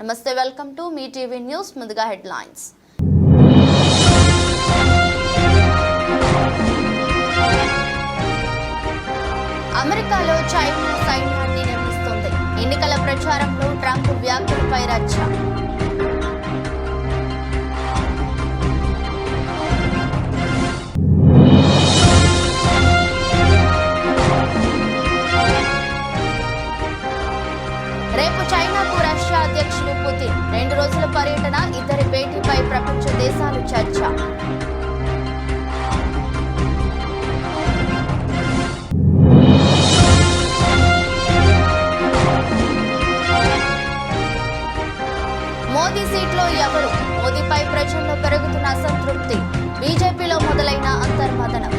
నమస్తే, welcome to me TV news. ముందుగా headlines. అమెరికాలో చైనా సైన్యాన్ని నిర్మిస్తుంది. ఎన్నికల ప్రచారంలో ట్రంప్ వ్యాఖ్యలపై రచ్చ. రేపు చైనాకు రష్యా అధ్యక్షుడు పుతిన్ 2 రోజుల పర్యటన. ఇద్దరి భేటీపై ప్రపంచ దేశాలు చర్చ. మోదీ సీట్లో ఎవరు? మోదీపై ప్రజల్లో పెరుగుతున్న అసంతృప్తి. బీజేపీలో మొదలైన అంతర్మథనం.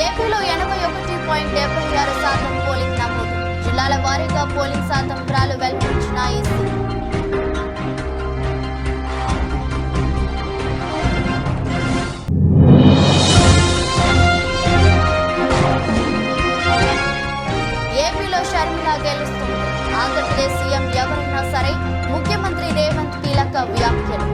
ఏపీలో 81.76% పోలింగ్ నమోదు. జిల్లాల వారీగా పోలింగ్ శాతం వివరాలు వెల్లడించిన ఈసీ. ఏపీలో షర్మిల గెలుస్తుంది. ఆంధ్రప్రదేశ్ సీఎం ఎవరైనా సరే, ముఖ్యమంత్రి రేవంత్ కీలక వ్యాఖ్యలు.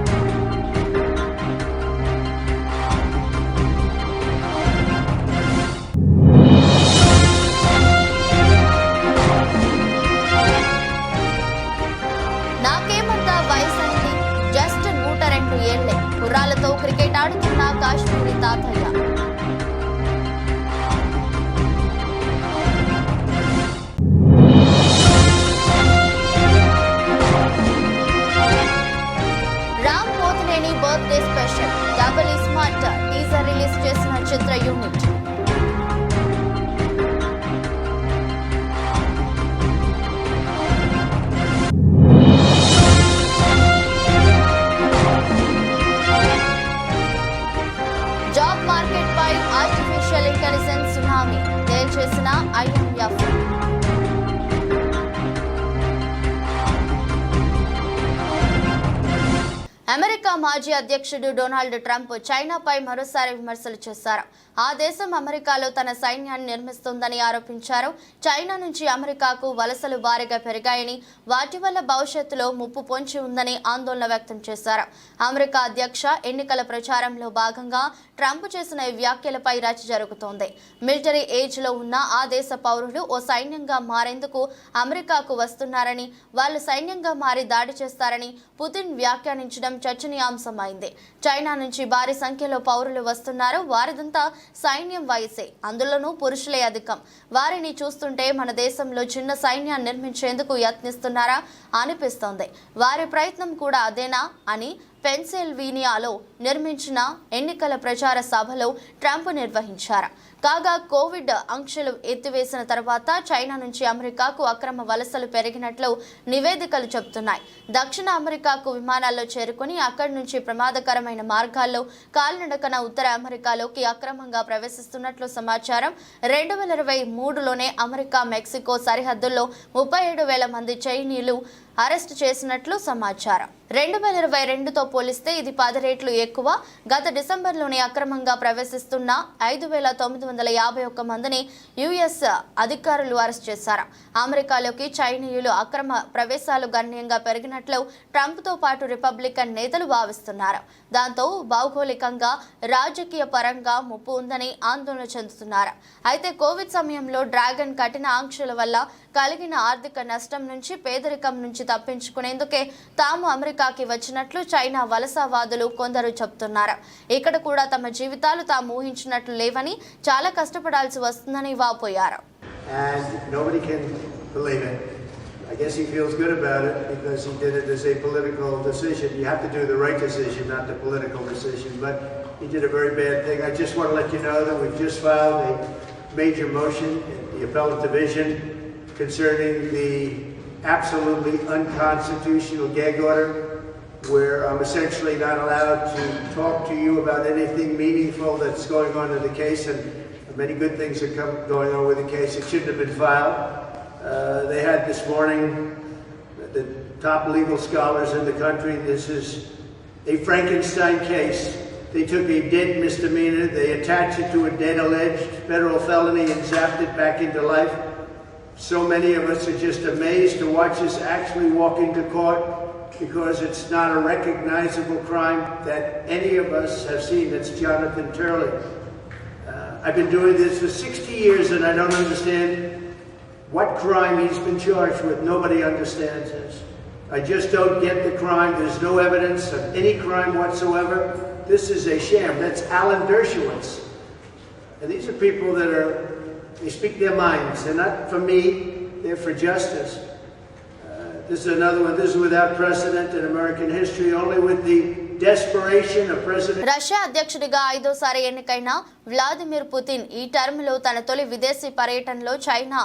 నాకేమంతా వయసండి, జస్ట్ 102 ఏళ్లే. కుర్రాలతో క్రికెట్ ఆడుతున్న కాశ్మీరీ తాతయ్య. Ram Pothineni birthday special. Double smart teaser release చేసిన చిత్ర యూనిట్. జాబ్ మార్కెట్ పై ఆర్టిఫిషియల్ ఇంటెలిజెన్స్ సునామీ తేల్చేసిన IMF. అమెరికా మాజీ అధ్యక్షుడు డొనాల్డ్ ట్రంప్ చైనాపై మరోసారి విమర్శలు చేశారు. ఆ దేశం అమెరికాలో తన సైన్యాన్ని నిర్మిస్తుందని ఆరోపించారు. చైనా నుంచి అమెరికాకు వలసలు భారీగా పెరిగాయని, వాటి వల్ల భవిష్యత్తులో ముప్పు పొంచి ఉందని ఆందోళన వ్యక్తం చేశారు. అమెరికా అధ్యక్ష ఎన్నికల ప్రచారంలో భాగంగా ట్రంప్ చేసిన ఈ వ్యాఖ్యలపై రచ్చ జరుగుతోంది. మిలిటరీ ఏజ్ లో ఉన్న ఆ దేశ పౌరులు ఓ సైన్యంగా మారేందుకు అమెరికాకు వస్తున్నారని, వాళ్ళు సైన్యంగా మారి దాడి చేస్తారని పుతిన్ వ్యాఖ్యానించడం చర్చనీయాంశమైంది. చైనా నుంచి భారీ సంఖ్యలో పౌరులు వస్తున్నారు. వారిదంతా సైన్యం వయసే, అందులోనూ పురుషులే అధికం. వారిని చూస్తుంటే మన దేశంలో చిన్న సైన్యాన్ని నిర్మించేందుకు యత్నిస్తున్నారా అనిపిస్తోంది. వారి ప్రయత్నం కూడా అదేనా అని పెన్సిల్వేనియాలో నిర్మించిన ఎన్నికల ప్రచార సభలో ట్రంప్ నిర్వహించారు. కాగా కోవిడ్ ఆంక్షలు ఎత్తివేసిన తర్వాత చైనా నుంచి అమెరికాకు అక్రమ వలసలు పెరిగినట్లు నివేదికలు చెబుతున్నాయి. దక్షిణ అమెరికాకు విమానాల్లో చేరుకుని అక్కడి నుంచి ప్రమాదకరమైన మార్గాల్లో కాలినడకన ఉత్తర అమెరికాలోకి అక్రమంగా ప్రవేశిస్తున్నట్లు సమాచారం. 2023లోనే అమెరికా మెక్సికో సరిహద్దుల్లో 37,000 మంది చైనీయులు అరెస్టు చేసినట్లు సమాచారం. 2022తో పోలిస్తే ఇది 10 రెట్లు ఎక్కువ. గత డిసెంబర్లోనే అక్రమంగా ప్రవేశిస్తున్న 5,951 మందిని US అధికారులు అరెస్ట్ చేశారు. అమెరికాలోకి చైనీయులు అక్రమ ప్రవేశాలు గణనీయంగా పెరిగినట్లు ట్రంప్తో పాటు రిపబ్లికన్ నేతలు భావిస్తున్నారు. దాంతో భౌగోళికంగా, రాజకీయ పరంగా ముప్పు ఉందని ఆందోళన చెందుతున్నారు. అయితే కోవిడ్ సమయంలో డ్రాగన్ కఠిన ఆంక్షల వల్ల కలిగిన ఆర్థిక నష్టం నుంచి, పేదరికం నుంచి తప్పించుకునేందుకే తాము అమెరికాకి వచ్చినట్లు చైనా వలసవాదులు కొందరు చెబుతున్నారు. ఇక్కడ కూడా తమ జీవితాలు తాము ఊహించినట్లు లేవని, చాలా కష్టపడాల్సి వస్తుందని వాపోయారు. I guess he feels good about it because he did it as a political decision. You have to do the right decision, not the political decision. But he did a very bad thing. I just want to let you know that we've just filed a major motion in the appellate division concerning the absolutely unconstitutional gag order, where I'm essentially not allowed to talk to you about anything meaningful that's going on in the case, and many good things are going on with the case. It shouldn't have been filed. They had this morning the top legal scholars in the country. This is a Frankenstein case They took a dead misdemeanor, they attached it to a dead alleged federal felony and zapped it back into life. So many of us are just amazed to watch us actually walk into court because it's not a recognizable crime that any of us have seen. That's Jonathan Turley. I've been doing this for 60 years and I don't understand what crime he's been charged with. Nobody understands this. I just don't get the crime. There's no evidence of any crime whatsoever. This is a sham. That's Alan Dershowitz. And these are people that they speak their minds. They're not for me, they're for justice. This is another one. This is without precedent in American history, only with the desperation of President. Russia అధ్యక్షుడిగా ఐదోసారి ఎన్నికైన Vladimir Putin ఈ టర్మ్లో తన తొలి విదేశీ పర్యటనలో China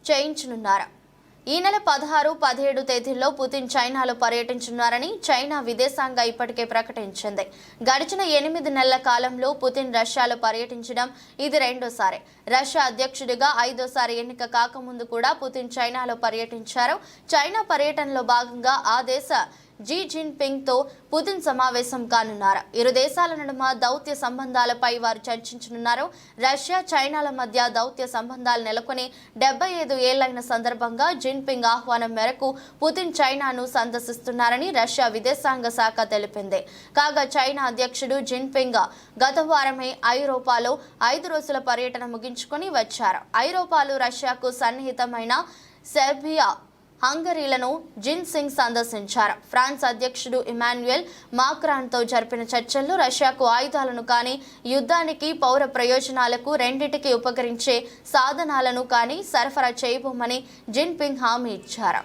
చేయించనున్నారు. ఈ నెల 16, 17 తేదీల్లో పుతిన్ చైనాలో పర్యటించనున్నారని చైనా విదేశాంగ ఇప్పటికే ప్రకటించింది. గడిచిన 8 నెలల కాలంలో పుతిన్ రష్యాలో పర్యటించడం ఇది రెండోసారి. రష్యా అధ్యక్షుడిగా ఐదోసారి ఎన్నిక కాకముందు కూడా పుతిన్ చైనాలో పర్యటించారు. చైనా పర్యటనలో భాగంగా ఆ దేశ జీ జిన్పింగ్ తో పుతిన్ సమావేశం కానున్నారు. ఇరు దేశాల నడుమ దౌత్య సంబంధాలపై వారు చర్చించనున్నారు. రష్యా చైనాల మధ్య దౌత్య సంబంధాలు నెలకొని 75 ఏళ్లైన సందర్భంగా జిన్పింగ్ ఆహ్వానం మేరకు పుతిన్ చైనాను సందర్శిస్తున్నారని రష్యా విదేశాంగ శాఖ తెలిపింది. కాగా చైనా అధ్యక్షుడు జిన్పింగ్ గత వారమే ఐరోపాలో 5 రోజుల పర్యటన ముగించుకొని వచ్చారు. ఐరోపాలో రష్యాకు సన్నిహితమైన సెర్బియా, హంగరీలను జిన్పింగ్ సందర్శించారు. ఫ్రాన్స్ అధ్యక్షుడు ఇమాన్యుయల్ మాక్రాన్తో జరిపిన చర్చల్లో రష్యాకు ఆయుధాలను కానీ యుద్ధానికి పౌర ప్రయోజనాలకు రెండింటికి ఉపకరించే సాధనాలను కానీ సరఫరా చేయబోమని జిన్పింగ్ హామీ ఇచ్చారు.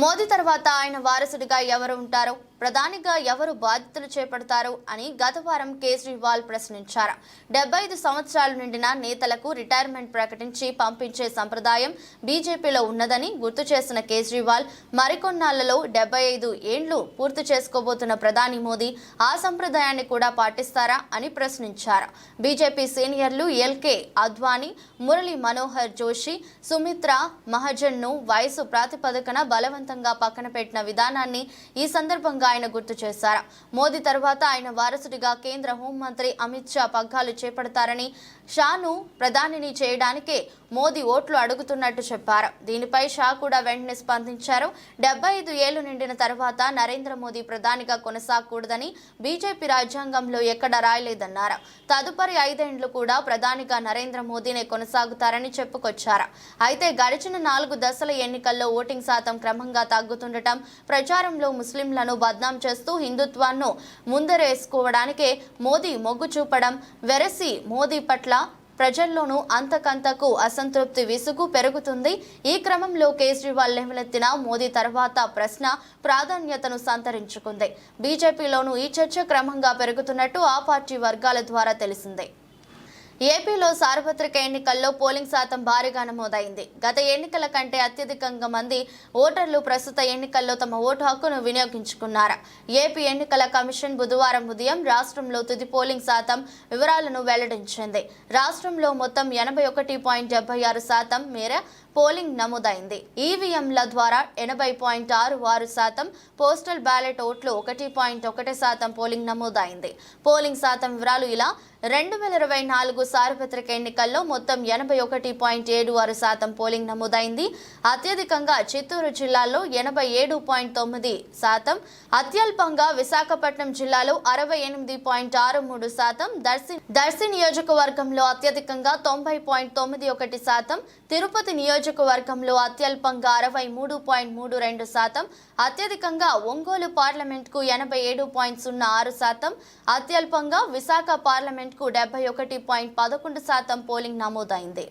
మోదీ తర్వాత ఆయన వారసుడిగా ఎవరు ఉంటారో, ప్రధానిగా ఎవరు బాధ్యతలు చేపడతారు అని గత వారం కేజ్రీవాల్ ప్రశ్నించారు. 75 సంవత్సరాలు నిండిన నేతలకు రిటైర్మెంట్ ప్రకటించి పంపించే సంప్రదాయం బీజేపీలో ఉన్నదని గుర్తు చేసిన కేజ్రీవాల్ మరికొన్నాళ్లలో 75 ఏండ్లు పూర్తి చేసుకోబోతున్న ప్రధాని మోదీ ఆ సంప్రదాయాన్ని కూడా పాటిస్తారా అని ప్రశ్నించారు. బీజేపీ సీనియర్లు ఎల్కే అద్వానీ, మురళీ మనోహర్ జోషి, సుమిత్రా మహాజన్ను వయసు ప్రాతిపదికన బలవంతంగా పక్కన పెట్టిన విధానాన్ని ఈ సందర్భంగా ఆయన గుర్తు చేశారు. మోదీ తర్వాత ఆయన వారసుడిగా కేంద్ర హోంమంత్రి అమిత్ షా పగ్గాలు చేపడతారని, షాను ప్రధానిని చేయడానికే మోదీ ఓట్లు అడుగుతున్నట్టు చెప్పారు. దీనిపై షా కూడా వెంటనే స్పందించారు. 75 ఏళ్లు నిండిన తర్వాత నరేంద్ర మోదీ ప్రధానిగా కొనసాగకూడదని బీజేపీ రాజ్యాంగంలో ఎక్కడా రాయలేదన్నారు. తదుపరి 5 ఏళ్లు కూడా ప్రధానిగా నరేంద్ర మోదీనే కొనసాగుతారని చెప్పుకొచ్చారు. అయితే గడిచిన 4 దశల ఎన్నికల్లో ఓటింగ్ శాతం క్రమంగా తగ్గుతుండటం, ప్రచారంలో ముస్లింలను బద్నాం చేస్తూ హిందుత్వాన్ని ముందరేసుకోవడానికే మోదీ మొగ్గు చూపడం, వెరసి మోదీ పట్ల ప్రజల్లోనూ అంతకంతకు అసంతృప్తి, విసుగు పెరుగుతుంది. ఈ క్రమంలో కేజ్రీవాల్ లేవనెత్తిన మోదీ తర్వాత ప్రశ్న ప్రాధాన్యతను సంతరించుకుంది. బీజేపీలోనూ ఈ చర్చ క్రమంగా పెరుగుతున్నట్టు ఆ పార్టీ వర్గాల ద్వారా తెలిసింది. ఏపీలో సార్వత్రిక ఎన్నికల్లో పోలింగ్ శాతం భారీగా నమోదైంది. గత ఎన్నికల కంటే అత్యధికంగా మంది ఓటర్లు ప్రస్తుత ఎన్నికల్లో తమ ఓటు హక్కును వినియోగించుకున్నారు. ఏపీ ఎన్నికల కమిషన్ బుధవారం ఉదయం రాష్ట్రంలో తుది పోలింగ్ శాతం వివరాలను వెల్లడించింది. రాష్ట్రంలో మొత్తం 81.76% మేర పోలింగ్ నమోదైంది. ఈవీఎంల ద్వారా 80.66%, పోస్టల్ బ్యాలెట్ ఓట్లు 1.1% పోలింగ్ నమోదైంది. పోలింగ్ శాతం వివరాలు ఇలా: 2024 సార్వత్రిక ఎన్నికల్లో మొత్తం 81.76% పోలింగ్ నమోదైంది. అత్యధికంగా చిత్తూరు జిల్లాలో 87.9%, అత్యల్పంగా విశాఖపట్నం జిల్లాలో 68.63%, దర్శి నియోజకవర్గంలో అత్యధికంగా 90.91%, తిరుపతి నియోజకవర్గంలో అత్యల్పంగా 63.32%, అత్యధికంగా ఒంగోలు పార్లమెంట్కు 87.06%, అత్యల్పంగా విశాఖ పార్లమెంట్కు 71.11% పోలింగ్ నమోదైంది.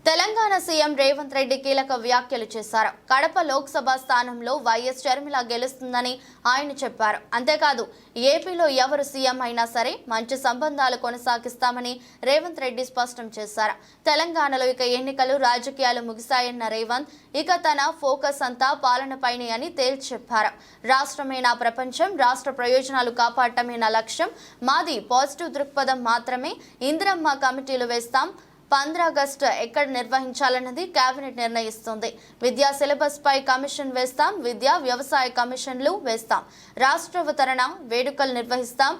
తెలంగాణ సీఎం రేవంత్ రెడ్డి కీలక వ్యాఖ్యలు చేశారు. కడప లోక్సభ స్థానంలో వైఎస్ షర్మిల గెలుస్తుందని ఆయన చెప్పారు. అంతేకాదు, ఏపీలో ఎవరు సీఎం అయినా సరే మంచి సంబంధాలు కొనసాగిస్తామని రేవంత్ రెడ్డి స్పష్టం చేశారు. తెలంగాణలో ఇక ఎన్నికలు, రాజకీయాలు ముగిశాయన్న రేవంత్ ఇక తన ఫోకస్ అంతా పాలనపైనే అని తేల్చి చెప్పారు. రాష్ట్రమే నా ప్రపంచం, రాష్ట్ర ప్రయోజనాలు కాపాడటమే నా లక్ష్యం, మాది పాజిటివ్ దృక్పథం మాత్రమే, ఇందిరమ్మ కమిటీలు వేస్తాం, 15 ఆగస్టు ఎక్కడ నిర్వహించాలన్నది కేబినెట్ నిర్ణయిస్తుంది, విద్యా సిలబస్ పై కమిషన్ వేస్తాం, విద్యా వ్యవసాయ కమిషన్లు వేస్తాం, రాష్ట్రావతరణ వేడుకలు నిర్వహిస్తాం,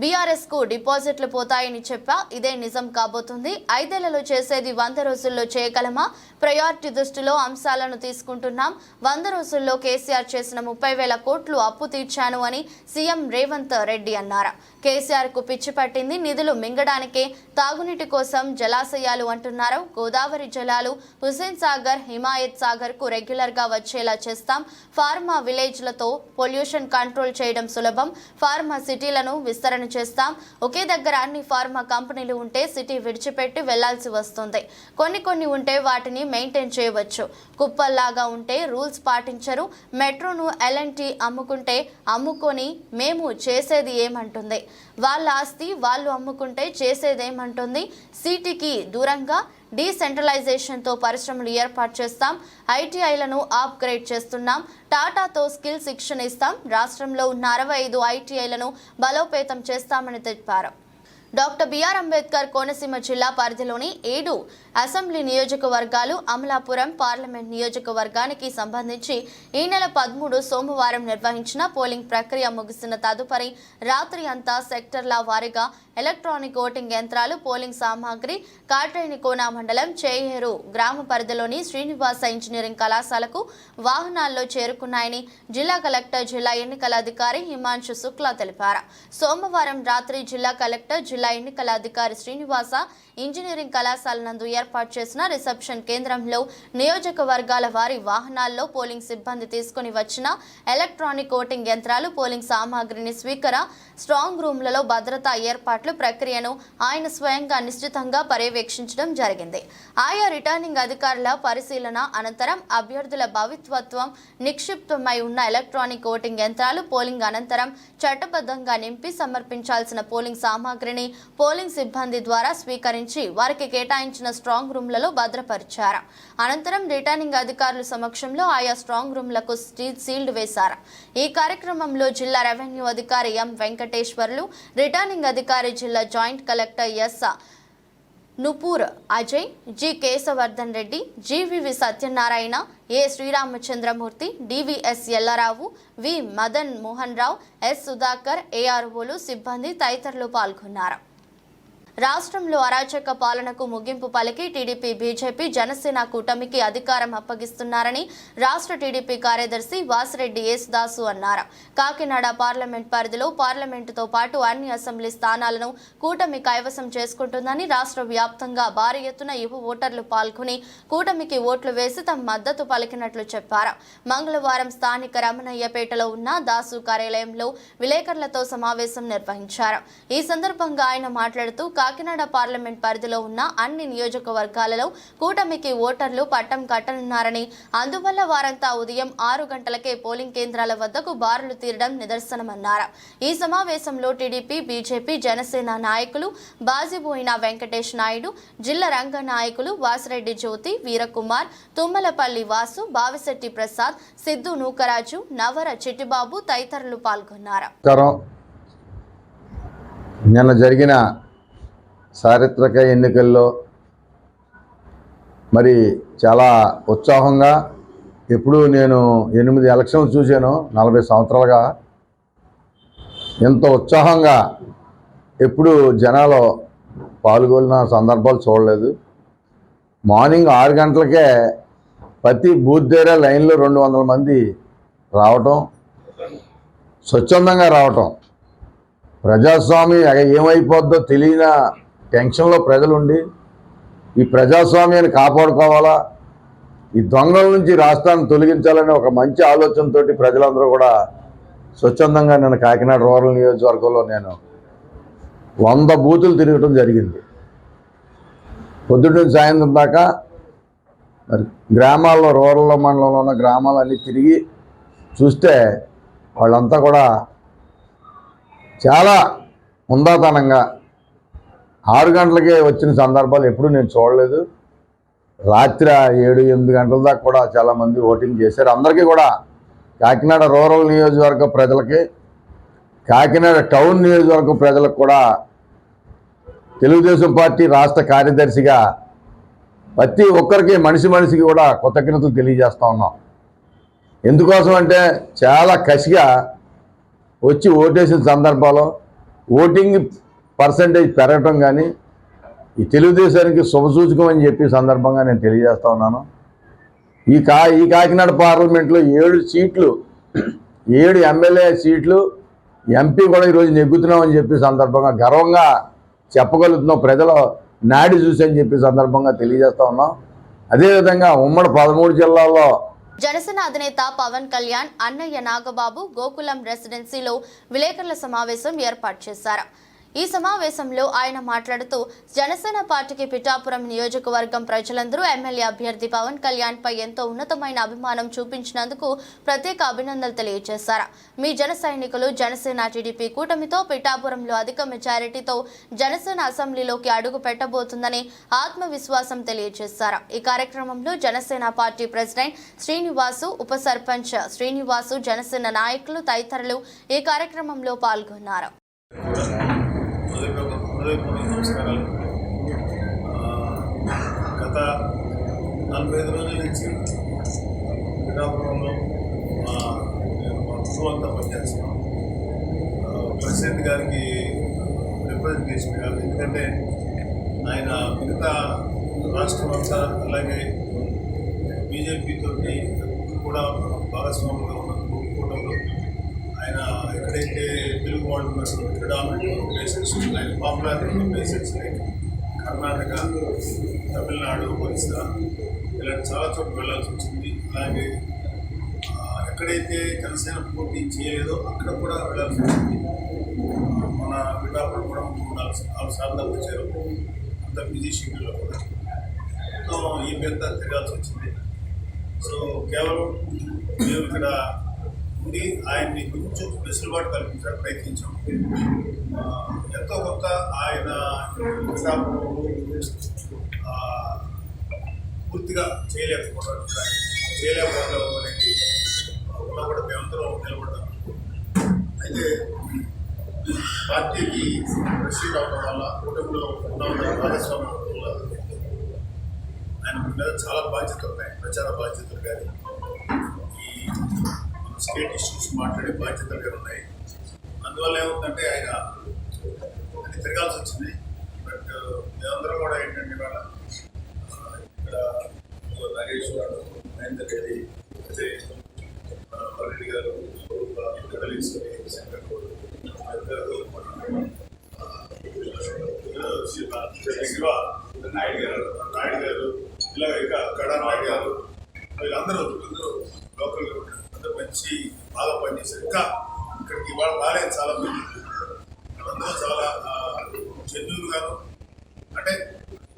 బీఆర్ఎస్ కు డిపాజిట్లు పోతాయని చెప్పా, ఇదే నిజం కాబోతుంది. 5 ఏళ్లలో చేసేది 100 రోజుల్లో చేయగలమా? ప్రయారిటీ దృష్టిలో అంశాలను తీసుకుంటున్నాం. 100 రోజుల్లో కేసీఆర్ చేసిన 30,000 కోట్లు అప్పు తీర్చాను అని సీఎం రేవంత్ రెడ్డి అన్నారు. కేసీఆర్ కు పిచ్చి పట్టింది, నిధులు మింగడానికే, తాగునీటి కోసం జలాశయాలు అంటున్నారు. గోదావరి జలాలు హుస్సేన్ సాగర్, హిమాయత్ సాగర్ కు రెగ్యులర్ గా వచ్చేలా చేస్తాం. ఫార్మా విలేజ్లతో పొల్యూషన్ కంట్రోల్ చేయడం సులభం. ఫార్మా సిటీలను విస్తరణ చేస్తాం. ఒకే దగ్గర అన్ని ఫార్మా కంపెనీలు ఉంటే సిటీ విడిచిపెట్టి వెళ్లాల్సి వస్తుంది. కొన్ని ఉంటే వాటిని మెయింటైన్ చేయవచ్చు. కుప్పల్లాగా ఉంటే రూల్స్ పాటించరు. మెట్రోను L&T అమ్ముకుంటే అమ్ముకొని మేము చేసేది ఏమంటుంది? వాళ్ళ ఆస్తి వాళ్ళు అమ్ముకుంటే చేసేదేమంటుంది? సిటీకి దూరంగా డీసెంట్రలైజేషన్తో పరిశ్రమలు ఏర్పాటు చేస్తాం. ఐటీఐలను అప్గ్రేడ్ చేస్తున్నాం. టాటాతో స్కిల్ శిక్షణ ఇస్తాం. రాష్ట్రంలో ఉన్న 65 ఐటీఐలను బలోపేతం చేస్తామని తెలిపారు. డాక్టర్ బిఆర్ అంబేద్కర్ కోనసీమ జిల్లా పరిధిలోని 7 అసెంబ్లీ నియోజకవర్గాలు, అమలాపురం పార్లమెంట్ నియోజకవర్గానికి సంబంధించి ఈ నెల 13 సోమవారం నిర్వహించిన పోలింగ్ ప్రక్రియ ముగిసిన తదుపరి రాత్రి అంతా సెక్టర్ల వారీగా ఎలక్ట్రానిక్ ఓటింగ్ యంత్రాలు, పోలింగ్ సామాగ్రి కాట్రేనికోన మండలం చేయేరు గ్రామ పరిధిలోని శ్రీనివాస ఇంజనీరింగ్ కళాశాలకు వాహనాల్లో చేరుకున్నాయని జిల్లా కలెక్టర్, జిల్లా ఎన్నికల అధికారి హిమాంశు శుక్లా తెలిపారు. సోమవారం రాత్రి జిల్లా కలెక్టర్, జిల్లా ఎన్నికల అధికారి శ్రీనివాస ఇంజనీరింగ్ కళాశాల నందు ఏర్పాటు చేసిన రిసెప్షన్ కేంద్రంలో నియోజకవర్గాల వారి వాహనాల్లో పోలింగ్ సిబ్బంది తీసుకుని వచ్చిన ఎలక్ట్రానిక్ ఓటింగ్ యంత్రాలు, పోలింగ్ సామాగ్రిని స్వీకర స్ట్రాంగ్ రూమ్లలో భద్రతా ఏర్పాట్లు ప్రక్రియను ఆయన స్వయంగా నిశ్చితంగా పర్యవేక్షించడం జరిగింది. ఆయా రిటర్నింగ్ అధికారుల పరిశీలన అనంతరం అభ్యర్థుల భవిత్వత్వం నిక్షిప్తమై ఉన్న ఎలక్ట్రానిక్ ఓటింగ్ యంత్రాలు పోలింగ్ అనంతరం చట్టబద్ధంగా నింపి సమర్పించాల్సిన పోలింగ్ సామాగ్రిని పోలింగ్ సిబ్బంది ద్వారా స్వీకరించి వారికి కేటాయించిన స్ట్రాంగ్ రూమ్లలో భద్రపరిచారు. అనంతరం రిటర్నింగ్ అధికారుల సమక్షంలో ఆయా స్ట్రాంగ్ రూమ్లకు సీల్డ్ వేశారు. ఈ కార్యక్రమంలో జిల్లా రెవెన్యూ అధికారి ఎం వెంకటేశ్వర్లు, రిటర్నింగ్ అధికారి జిల్లా joint collector S Nupur Ajay, G Keshavardhan Reddy, GVV Satyanarayana, A Sriramachandramurthy, DVS Yellarao, V Madan Mohan Rao, S Sudhakar, ఏఆర్ఓలు, సిబ్బంది తదితరులు పాల్గొన్నారు. రాష్ట్రంలో అరాచక పాలనకు ముగింపు పలికి టీడీపీ, బీజేపీ, జనసేన కూటమికి అధికారం అప్పగిస్తున్నారని రాష్ట్ర టీడీపీ కార్యదర్శి వాసిరెడ్డి యేసుదాసు అన్నారు. కాకినాడ పార్లమెంట్ పరిధిలో పార్లమెంటుతో పాటు అన్ని అసెంబ్లీ స్థానాలను కూటమి కైవసం చేసుకుంటుందని, రాష్ట్ర వ్యాప్తంగా భారీ ఎత్తున యువ ఓటర్లు పాల్గొని కూటమికి ఓట్లు వేసి తమ మద్దతు పలికినట్లు చెప్పారు. మంగళవారం స్థానిక రమణయ్యపేటలో ఉన్న దాసు కార్యాలయంలో విలేకరులతో సమావేశం నిర్వహించారు. ఈ సందర్భంగా ఆయన మాట్లాడుతూ కాకినాడ పార్లమెంట్ పరిధిలో ఉన్న అన్ని నియోజకవర్గాలలో కూటమికి ఓటర్లు పట్టం కట్టనున్నారని, అందువల్ల వారంతా ఉదయం 6 గంటలకే పోలింగ్ కేంద్రాల వద్దకు బారులు తీరడం నిదర్శనమన్నారు. ఈ సమావేశంలో టీడీపీ, బీజేపీ, జనసేన నాయకులు బాజిబోయిన వెంకటేష్ నాయుడు, జిల్లా రంగ నాయకులు వాసిరెడ్డి జ్యోతి, వీరకుమార్, తుమ్మలపల్లి వాసు, బావిశెట్టి ప్రసాద్, సిద్ధు నూకరాజు, నవర చిట్టిబాబు తదితరులు పాల్గొన్నారు. నిన్న జరిగిన చారిత్రక ఎన్నికల్లో మరి చాలా ఉత్సాహంగా, ఎప్పుడు నేను 8 ఎలక్షన్లు చూశాను 40 సంవత్సరాలుగా, ఎంత ఉత్సాహంగా ఎప్పుడు జనాలు పాల్గొన్న సందర్భాలు చూడలేదు. మార్నింగ్ 6 గంటలకే ప్రతి బూత్ దగ్గర లైన్లో 200 మంది రావటం, స్వచ్ఛందంగా రావటం. ప్రజాస్వామ్యం ఏమైపోద్దో తెలియని టెన్షన్లో ప్రజలుండి ఈ ప్రజాస్వామ్యాన్ని కాపాడుకోవాలా, ఈ దొంగల నుంచి రాష్ట్రాన్ని తొలగించాలనే ఒక మంచి ఆలోచనతో ప్రజలందరూ కూడా స్వచ్ఛందంగా నేను కాకినాడ రూరల్ నియోజకవర్గంలో నేను 100 బూతులు తిరగటం జరిగింది. పొద్దున్న సాయంత్రం దాకా మరి గ్రామాల్లో, రూరల్ మండలంలో ఉన్న గ్రామాలన్నీ తిరిగి చూస్తే వాళ్ళంతా కూడా చాలా ఉందాతనంగా 6 గంటలకే వచ్చిన సందర్భాలు ఎప్పుడూ నేను చూడలేదు. రాత్రి 7-8 గంటల దాకా కూడా చాలామంది ఓటింగ్ చేశారు. అందరికీ కూడా కాకినాడ రూరల్ నియోజకవర్గ ప్రజలకి, కాకినాడ టౌన్ నియోజకవర్గ ప్రజలకు కూడా తెలుగుదేశం పార్టీ రాష్ట్ర కార్యదర్శిగా ప్రతి ఒక్కరికి మనిషికి కూడా కృతజ్ఞతలు తెలియజేస్తూ ఉన్నాం. ఎందుకోసం అంటే చాలా కసిగా వచ్చి ఓటేసిన సందర్భాలు ఓటింగ్ పర్సంటేజ్ పెరగటం కానీ ఈ తెలుగుదేశానికి శుభసూచకం అని చెప్పి సందర్భంగా నేను తెలియజేస్తా ఉన్నాను. ఈ కాకినాడ పార్లమెంట్లో 7 సీట్లు 7 ఎమ్మెల్యే సీట్లు ఎంపీ కూడా ఈరోజు నెగ్గుతున్నామని చెప్పి సందర్భంగా గర్వంగా చెప్పగలుగుతున్నాం. ప్రజల నాడి చూసి అని చెప్పి సందర్భంగా తెలియజేస్తా ఉన్నాం. అదేవిధంగా ఉమ్మడి 13 జిల్లాల్లో జనసేన అధినేత పవన్ కళ్యాణ్ అన్నయ్య నాగబాబు గోకులం రెసిడెన్సీలో విలేకరుల సమావేశం ఏర్పాటు చేశారు. ఈ సమావేశంలో ఆయన మాట్లాడుతూ జనసేన పార్టీకి పిఠాపురం నియోజకవర్గం ప్రజలందరూ ఎమ్మెల్యే అభ్యర్థి పవన్ కళ్యాణ్ పై ఎంతో ఉన్నతమైన అభిమానం చూపించినందుకు ప్రత్యేక అభినందనలు తెలియజేశారు. మీ జన సైనికులు జనసేన టీడీపీ కూటమితో పిఠాపురంలో అధిక మెజారిటీతో జనసేన అసెంబ్లీలోకి అడుగు పెట్టబోతుందని ఆత్మవిశ్వాసం తెలియజేశారు. ఈ కార్యక్రమంలో జనసేన పార్టీ ప్రెసిడెంట్ శ్రీనివాసు, ఉప సర్పంచ్ శ్రీనివాసు, జనసేన నాయకులు తదితరులు ఈ కార్యక్రమంలో పాల్గొన్నారు. నమస్కారాలు. గత 45 రోజుల నుంచి పిఠాపురంలో మా కుటుంబంతా పనిచేస్తున్నాం. ప్రెసిడెంట్ గారికి రిప్రజెంటేషన్ కాదు, ఎందుకంటే ఆయన మిగతా రాష్ట్రం అంతా అలాగే బీజేపీతో కూడా భాగస్వాములుగా ఉన్న కూటమిలో ఆయన ఎక్కడైతే తెలుగు వాళ్ళు ప్రిడామినెంట్ ప్లేసెస్ ఆయన popular places like Karnataka, Tamil Nadu, Orissa ఇలాంటి చాలా చోట్ల వెళ్ళాల్సి వచ్చింది. అలాగే ఎక్కడైతే జనసేన పోటీ చేయలేదో అక్కడ కూడా వెళ్ళాల్సి వచ్చింది. మన పిఠాపురం కూడా 4 సార్లు వచ్చారు, అంత బిజీ షెడ్యూల్లో కూడా. సో ఈ పెద్ద తిరగాల్సి వచ్చింది. సో కేవలం మేము ఇక్కడ ఉండి ఆయన్ని కొంచెం వెసులుబాటు కల్పించడానికి ప్రయత్నించాం. ఎంతో కొంత ఆయన పూర్తిగా చేయలేకపోవడం అనేది ఉన్నా కూడా మేమందరం నిలబడ్డాం. అయితే పార్టీకి ప్రెసిడెంట్ అవడం వల్ల కూటమిలో ఉన్న భాగస్వామ్యం వల్ల ఆయన మీద చాలా బాధ్యతలు ఉన్నాయి. ప్రచార బాధ్యతలు కానీ స్టేట్ ఇష్యూస్ మాట్లాడే బాధ్యతలు కూడా ఉన్నాయి. అందువల్ల ఏమవుతుందంటే ఆయన అది తిరగాల్సి వచ్చింది. బట్ మేమందరం కూడా ఏంటంటే ఇవాళ ఇక్కడ నగేష్ గారు, మహేందర్ రెడ్డి, రెడ్డి గారు, శంకర్ నాయుడు గారు ఇలా ఇక కడా నాయుడు గారు వీళ్ళందరూ లోకల్ మంచి బాగా పనిచేశారు. ఇంకా ఇక్కడికి ఇవాళ రాలేదు చాలా మంది, అందరూ చాలా జెన్యూన్ గాను అంటే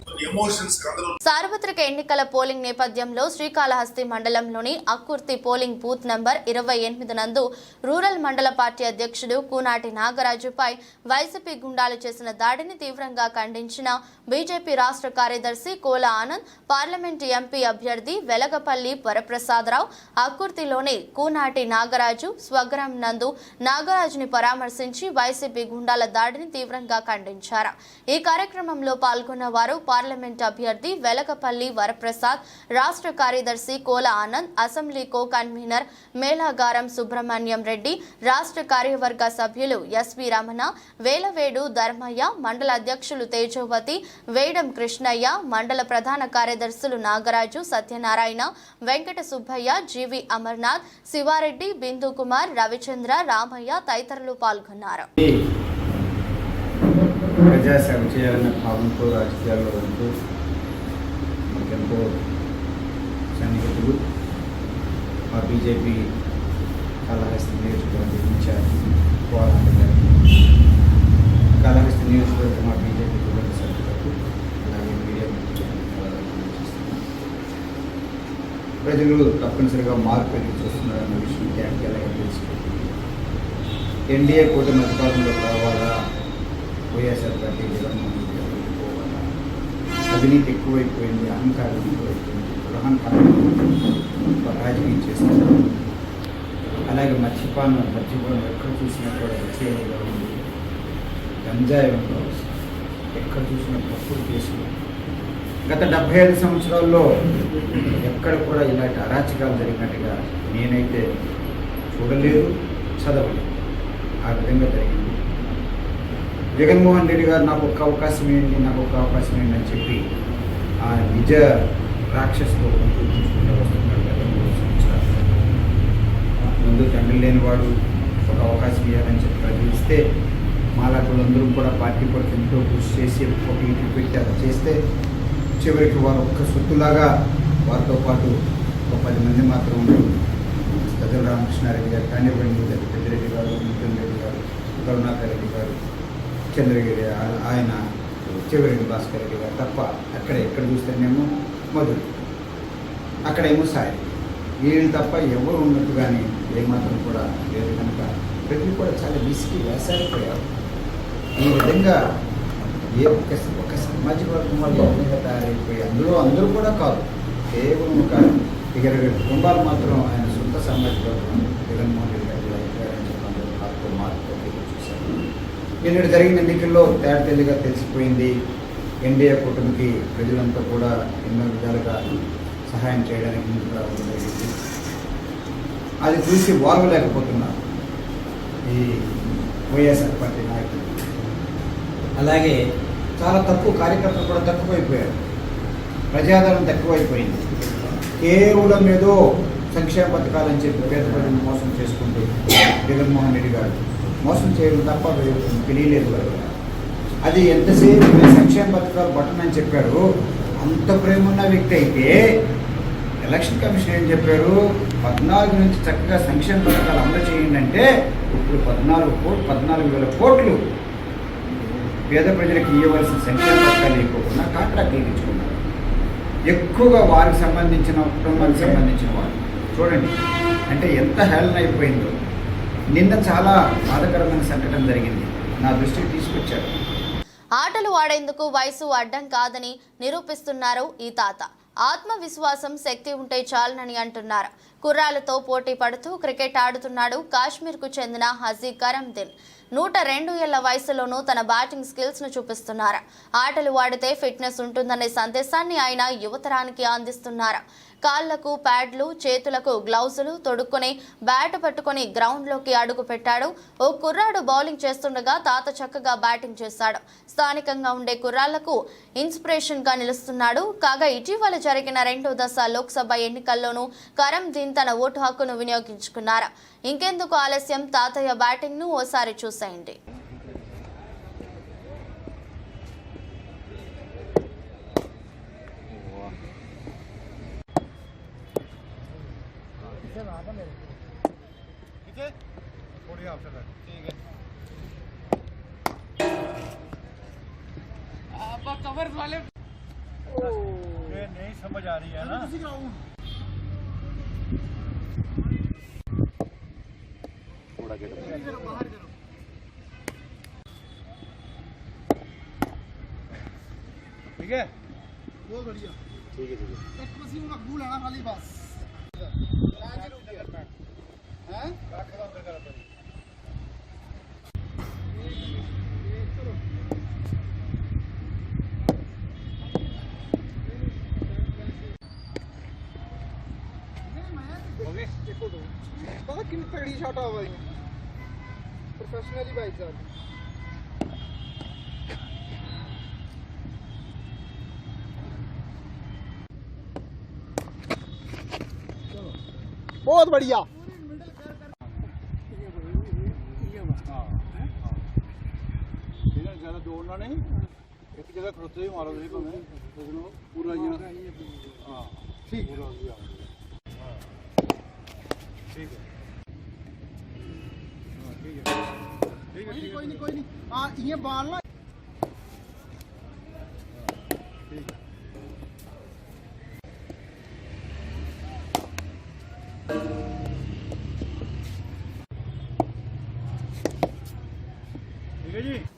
కొన్ని ఎమోషన్స్ అందరూ. సార్వత్రిక ఎన్నికల పోలింగ్ నేపథ్యంలో శ్రీకాళహస్తి మండలంలోని అక్కుర్తి పోలింగ్ బూత్ నంబర్ 28 నందు రూరల్ మండల పార్టీ అధ్యక్షుడు కూనాటి నాగరాజుపై వైసీపీ గుండాలు చేసిన దాడిని తీవ్రంగా ఖండించిన బీజేపీ రాష్ట్ర కార్యదర్శి కోల ఆనంద్, పార్లమెంటు ఎంపీ అభ్యర్థి వెలగపల్లి వరప్రసాదరావు అక్కుర్తిలోని కూనాటి నాగరాజు స్వగ్రామం నందు నాగరాజుని పరామర్శించి వైసీపీ గుండాల దాడిని తీవ్రంగా ఖండించారు. ఈ కార్యక్రమంలో పాల్గొన్న వారు పార్లమెంటు అభ్యర్థి వెలగపల్లి వరప్రసాద్, రాష్ట్ర కార్యదర్శి Kola Anand, assembly co convener Melagaram Subrahmanyam Reddy, రాష్ట్ర కార్యవర్గ సభ్యులు ఎస్వి రమణ, వేలవేడు ధర్మయ్య, మండల అధ్యక్షులు తేజోవతి, వేడం కృష్ణయ్య, మండల ప్రధాన కార్యదర్శులు నాగరాజు, సత్యనారాయణ, వెంకట సుబ్బయ్య, జీవి అమర్నాథ్, శివారెడ్డి, బిందు కుమార్, రవిచంద్ర, రామయ్య తదితరులు పాల్గొన్నారు. ప్రజాసేవ చేయాలన్న భావంతో రాజకీయాల్లో ఉంటూ మాకెంతో సన్నిహితులు మా బీజేపీ కాళహస్తి నియోజకవర్గ ఇన్ఛార్జ్ పోరాటం గారు, కాళహస్తి నియోజకవర్గ మా బీజేపీ కుటుంబ సభ్యులకు, అలాగే మీడియా ప్రజలు తప్పనిసరిగా మార్పు ఎదురు చూస్తున్నారన్న విషయం క్యాపిటల్గా తెలుసుకుంటుంది. ఎన్డీఏ కూటమి అధికారంలో రావాలా, వైఎస్ఆర్ పార్టీ జగన్మోహన్ రెడ్డి పోవాలా, అవినీతి ఎక్కువైపోయింది, అహంకారం ఎక్కువైపోయింది, గ్రహంకారం రాజకీయం చేస్తున్నారు. అలాగే మద్యపానం ఎక్కడ చూసినా కూడా వచ్చేదిగా ఉంది, గంజాయి ఎక్కడ చూసినా తప్పుడు కేసులు. గత 75 సంవత్సరాల్లో ఎక్కడ కూడా ఇలాంటి అరాచకాలు జరిగినట్టుగా నేనైతే చూడలేదు, చదవలేదు. ఆ విధంగా జరిగింది. జగన్మోహన్ రెడ్డి గారు నాకు ఒక్క అవకాశం ఏంటి అని చెప్పి ఆ నిజ రాక్షసుతో చూపించుకుంటూ వస్తున్నాడు గత 3 సంవత్సరాలు. ముందు తండ్రి లేనివాడు ఒక అవకాశం ఇవ్వాలని చెప్పి ప్రజలు ఇస్తే మాలాకులందరూ కూడా పార్టీ కొరకు ఎంతో కృషి చేసి ఒక ఇంటికి పెట్టి అది చేస్తే చివరికి వారు ఒక్క సొత్తులాగా వారితో పాటు ఒక 10 మంది మాత్రం ఉంటారు. గద్దెల రామకృష్ణారెడ్డి గారు కానివ్వండి, పెద్దిరెడ్డి గారు, నితిన్ రెడ్డి గారు, కరుణాకర్ రెడ్డి గారు, చంద్రగిరి ఆయన, చివరెడ్డి భాస్కర్ రెడ్డి గారు తప్ప ఎక్కడ చూస్తేనేమో మధురు, అక్కడేమో సాయి, వీళ్ళు తప్ప ఎవరు ఉన్నట్టుగానే ఏమాత్రం కూడా లేదు. కనుక ప్రజలు కూడా చాలా విసిగి వేసారిపోయారు. ఈ విధంగా ఒక సామాజిక వర్గం వాళ్ళు ఏ విధంగా తయారైపోయి అందరూ కూడా కాదు, కేవలం ఒక 20 కుటుంబాలు మాత్రం ఆయన సొంత సామాజిక వర్గం జగన్మోహన్ రెడ్డి గారు అయిపోయారని చెప్పి మార్పు చూశారు. నిన్నటి జరిగిన ఎన్నికల్లో తేటతెల్లిగా తెలిసిపోయింది. ఎన్డీఏ కూటమికి ప్రజలంతా కూడా ఎన్నో విధాలుగా సహాయం చేయడానికి ముందుకు రావడం జరిగింది. అది చూసి వారవలేకపోతున్నారు ఈ వైఎస్ఆర్ పార్టీ నాయకులు. అలాగే చాలా తక్కువ కార్యకర్తలు కూడా తక్కువైపోయారు, ప్రజాదరణ తక్కువైపోయింది. కేవలం ఏదో సంక్షేమ పథకాలని చెప్పి పేద ప్రజలను మోసం చేసుకుంటూ జగన్మోహన్ రెడ్డి గారు మోసం చేయడం తప్ప తెలియలేదు కదా. అది ఎంతసేపు సంక్షేమ పథకాలు బటన్ అని చెప్పాడు, అంత ప్రేమ ఉన్న వ్యక్తి అయితే ఎలక్షన్ కమిషన్ ఏం చెప్పారు, 14 నుంచి చక్కగా సంక్షేమ పథకాలు అమలు చేయండి అంటే ఇప్పుడు 14,000 కోట్లు పేద ప్రజలకు ఇవ్వవలసిన సంక్షేమ పథకాలు ఇవ్వకుండా కాంట్రాక్ట్లు ఇచ్చుకున్నారు. ఎక్కువగా వారికి సంబంధించిన కుటుంబానికి సంబంధించిన వారు చూడండి అంటే ఎంత హేళన అయిపోయిందో. నిన్న చాలా బాధాకరమైన సంఘటన జరిగింది, నా దృష్టికి తీసుకొచ్చారు. ఆటలు ఆడేందుకు వయసు అడ్డం కాదని నిరూపిస్తున్నారు ఈ తాత. ఆత్మవిశ్వాసం, శక్తి ఉంటే చాలనని అంటున్నారు. కుర్రాలతో పోటీ పడుతూ క్రికెట్ ఆడుతున్నాడు కాశ్మీర్కు చెందిన హజీ కరందీన్. 102 ఏళ్ల వయసులోనూ తన బ్యాటింగ్ స్కిల్స్ ను చూపిస్తున్నారు. ఆటలు ఆడితే ఫిట్నెస్ ఉంటుందనే సందేశాన్ని ఆయన యువతరానికి అందిస్తున్నారు. కాళ్లకు ప్యాడ్లు, చేతులకు గ్లౌజులు తొడుక్కుని బ్యాట్ పట్టుకుని గ్రౌండ్లోకి అడుగు పెట్టాడు. ఓ కుర్రాడు బౌలింగ్ చేస్తుండగా తాత చక్కగా బ్యాటింగ్ చేశాడు. స్థానికంగా ఉండే కుర్రాళ్లకు ఇన్స్పిరేషన్ గా నిలుస్తున్నాడు. కాగా ఇటీవల జరిగిన 2వ దశ లోక్సభ ఎన్నికల్లోనూ కరందీన్ తన ఓటు హక్కును వినియోగించుకున్నారు. ఇంకెందుకు ఆలస్యం, తాతయ్య బ్యాటింగ్ ను ఓసారి చూసేయండి. कवर वाले ये नहीं समझ आ रही है ना। ठीक है, बहुत बढ़िया, ठीक है, ठीक है। एक मशीन मकबूल है ना खाली बस हैं। देखो तो पता कितनी तगड़ी शॉट आ हुआ है, प्रोफेशनली भाई साहब। बहुत बढ़िया, ज्यादा दौड़ना नहीं, एक जगह खड़ोते ही मारो पूरा ठीक ठीक है, कोई नहीं हाँ ये बाल ना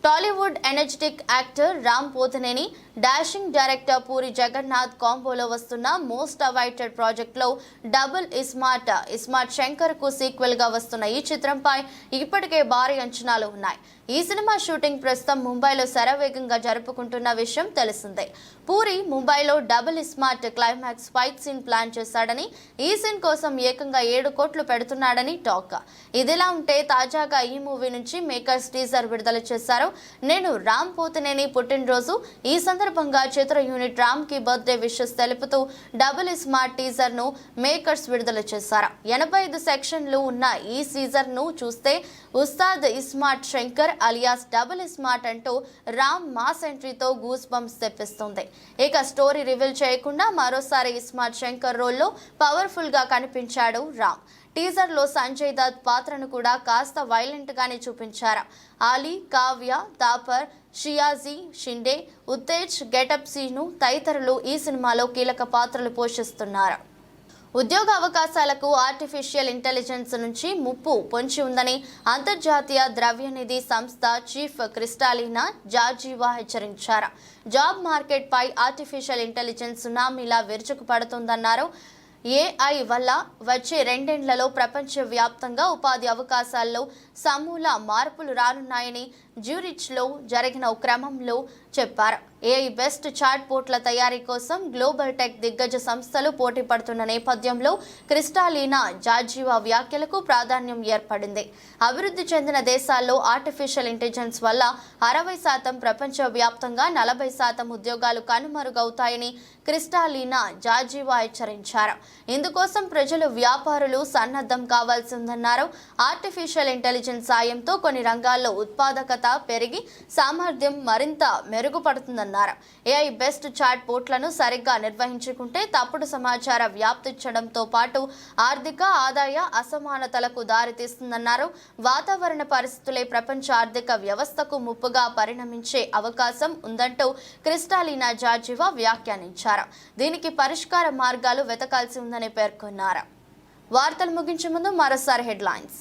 Tollywood energetic actor Ram Pothineni, dashing director Puri Jagannadh కాంబోలో వస్తున్న మోస్ట్ అవైటెడ్ ప్రాజెక్ట్ లో డబుల్ ఇస్మార్ట్ శంకర్ కు సీక్వెల్ గా వస్తున్న ఈ చిత్రంపై ఇప్పటికే భారీ అంచనాలు ఉన్నాయి. ఈ సినిమా షూటింగ్ ప్రస్తుతం ముంబైలో శరవేగంగా జరుపుకుంటున్న విషయం తెలిసిందే. పూరి ముంబైలో double smart climax fight scene plan చేశాడని, ఈ సీన్ కోసం ఏకంగా 7 కోట్లు పెడుతున్నాడని టాక్. ఇదిలా ఉంటే తాజాగా ఈ మూవీ నుంచి మేకర్స్ టీజర్ విడుదల చేశారు. నేను రామ్ పోతినేని పుట్టినరోజు, ఈ సందర్భంగా చిత్ర యూనిట్ రామ్ కి బర్త్డే విషెస్ తెలుపుతూ డబుల్ స్మార్ట్ టీజర్ ను మేకర్స్ విడుదల చేశారు. 85 సెక్షన్లు ఉన్న ఈ టీజర్ ను చూస్తే Ustaad ismart Shankar alias double smart అంటూ రామ్ మాస్ ఎంట్రీతో గూస్ బంప్స్ తెప్పిస్తుంది. ఇక స్టోరీ రివీల్ చేయకుండా మరోసారి ఇస్మార్ట్ శంకర్ రోల్లో పవర్ఫుల్ గా కనిపించాడు రామ్. టీజర్ లో సంజయ్ దత్ పాత్రను కూడా కాస్త వైలెంట్ గానే చూపించారు. ఆలీ, కావ్య, తాపర్, షియాజీ, షిండే, ఉత్తేజ్, గెటప్ సీను తదితరులు ఈ సినిమాలో కీలక పాత్రలు పోషిస్తున్నారు. ఉద్యోగ అవకాశాలకు ఆర్టిఫిషియల్ ఇంటెలిజెన్స్ నుంచి ముప్పు పొంచి ఉందని అంతర్జాతీయ ద్రవ్యనిధి సంస్థ చీఫ్ క్రిస్టాలినా జార్జివా హెచ్చరించారు. జాబ్ మార్కెట్ పై ఆర్టిఫిషియల్ ఇంటెలిజెన్స్ సునామీలా విరుచుకుపడుతుందన్నారు. ఏఐ వల్ల వచ్చే 2 ఏళ్లలో ప్రపంచవ్యాప్తంగా ఉపాధి అవకాశాల్లో సమూల మార్పులు రానున్నాయని జ్యూరిచ్లో జరిగిన క్రమంలో చెప్పారు. ఏఐ బెస్ట్ చాట్ బోట్ల తయారీ కోసం గ్లోబల్ టెక్ దిగ్గజ సంస్థలు పోటీ పడుతున్న నేపథ్యంలో క్రిస్టాలినా జార్జివా వ్యాఖ్యలకు ప్రాధాన్యం ఏర్పడింది. అభివృద్ధి చెందిన దేశాల్లో ఆర్టిఫిషియల్ ఇంటెలిజెన్స్ వల్ల 60%, ప్రపంచవ్యాప్తంగా 40% ఉద్యోగాలు కనుమరుగవుతాయని క్రిస్టాలినా జార్జివా హెచ్చరించారు. ఇందుకోసం ప్రజలు, వ్యాపారులు సన్నద్ధం కావాల్సి ఉందన్నారు. ఆర్టిఫిషియల్ ఇంటెలిజెన్స్ సాయంతో కొన్ని రంగాల్లో ఉత్పాదకత పెరిగి సామర్థ్యం మరింత మెరుగుపడుతుందన్నారు. ఏఐ బెస్ట్ చాట్ బోట్లను సరిగ్గా నిర్వహించుకుంటే తప్పుడు సమాచార వ్యాప్తించడంతో పాటు ఆర్థిక, ఆదాయ అసమానతలకు దారితీస్తుందన్నారు. వాతావరణ పరిస్థితులే ప్రపంచ ఆర్థిక వ్యవస్థకు ముప్పుగా పరిణమించే అవకాశం ఉందంటూ క్రిస్టాలినా జార్జివా వ్యాఖ్యానించారు. దీనికి పరిష్కార మార్గాలు వెతకాల్సి ఉందని పేర్కొన్నారు. వార్తలు ముగించే ముందు మరోసారి హెడ్లైన్స్.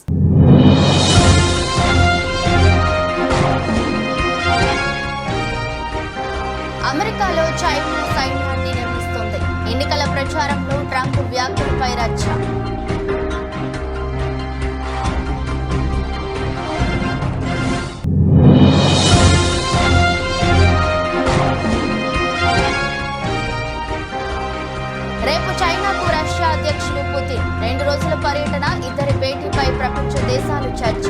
అమెరికాలో చైనా సైన్యాన్ని నిర్మిస్తుంది. ఎన్నికల ప్రచారంలో ట్రంప్ వ్యాఖ్యలపై రచ్చ. రేపు చైనాకు రష్యా అధ్యక్షుడు పుతిన్ 2 రోజుల పర్యటన. ఇద్దరి భేటీపై ప్రపంచ దేశాలు చర్చ.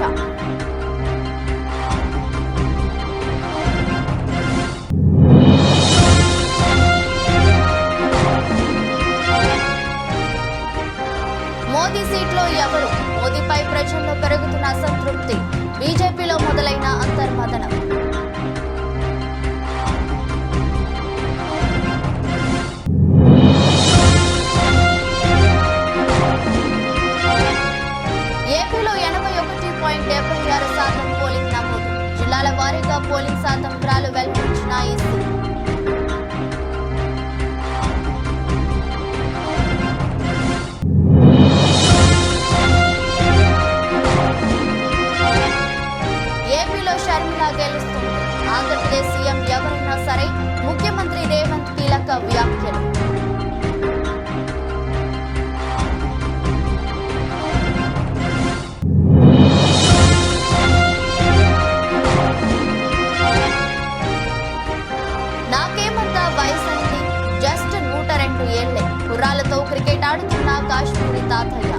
మోదీ సీట్లో ఎవరు? మోదీపై ప్రజల్లో పెరుగుతున్న అసంతృప్తి. బీజేపీలో మొదలైన అంతర్మదనం. ఏపీలో 81.76% పోలింగ్ నమోదు. జిల్లాల వారీగా పోలింగ్ శాతం వివరాలు వెల్లడించిన ఈసీ. ఏపీలో షర్మిల గెలుస్తుంది. ఆంధ్రప్రదేశ్ సీఎం ఎవరైనా సరే, ముఖ్యమంత్రి రేవంత్ కీలక వ్యాఖ్యలు. నాకేమంతా వయసండి, జస్ట్ 102 ఏళ్లే. కుర్రాలతో క్రికెట్ ఆడుతున్న కాశ్మీరీ తాతయ్య.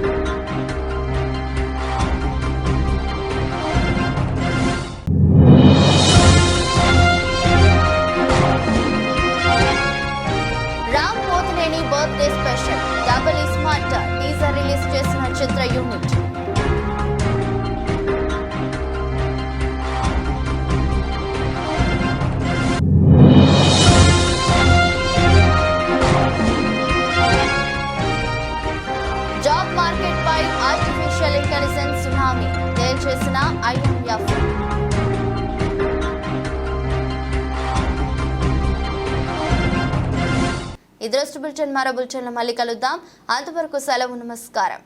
Ram Pothineni birthday special. Double smart teaser release చేసిన చిత్ర యూనిట్. జాబ్ మార్కెట్ పై ఆర్టిఫిషియల్ ఇంటెలిజెన్స్ సునామీ తేల్చేసిన IMF. ఇది బులెటిన్. మరో బులెటిన్లో మళ్ళీ కలుద్దాం. అంతవరకు సెలవు. నమస్కారం.